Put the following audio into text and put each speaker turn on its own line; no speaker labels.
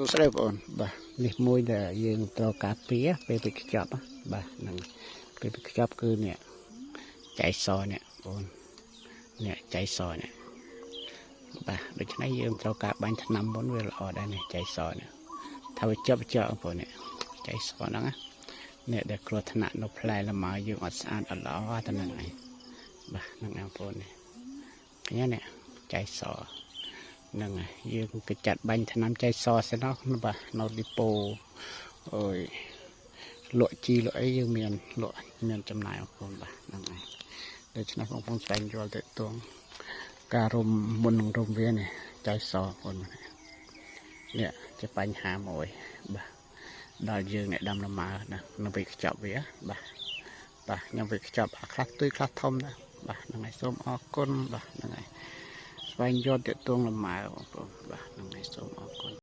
សួស្តីបងបាទនេះមួយដែលយើងត្រូវការពីពេលពីខ្ចប់បាទហ្នឹងពេលពីខ្ចប់គឺនេះចៃសនេះបងនេះចៃសនេះបាទដូច្នេះយើងត្រូវការបាញ់ថ្នាំមុនវាល្អដែរនេះចៃសនេះថាវាជាប់បងនេះចៃសហ្នឹងនេះដែលគ្រោះថ្នាក់នៅផ្លែលម៉ើយើងអត់ស្អាតអត់ល្អទៅហ្នឹងឯងបាទហ្នឹងបងប្អូននេះឃើញនេះចៃសហ្នឹងហើយយើងក៏ចាត់បាញ់ថ្នាំចៃសសិននោះបាទនៅឌីប៉ូអើយលក់ជីលក់អីយើងមានចំណាយបងប្អូនបាទហ្នឹងហើយដូច្នេះបងប្អូនស្វែងយល់ទៅតួងការរុំមុននឹងរុំវានេះចៃសបងប្អូននេះជាបញ្ហាមួយបាទដល់យើងអ្នកដាំលម៉ើណានៅពេលខ្ចប់វាបាទខ្ញុំពេលខ្ចប់ខ្លះទុយខ្លះធំណាបាទហ្នឹងហើយសូមអរគុណបាទហ្នឹងហើយស្វែងយល់ទៅតួងលម៉ើបងប្អូនបាទហ្នឹងហើយសូមអរគុណ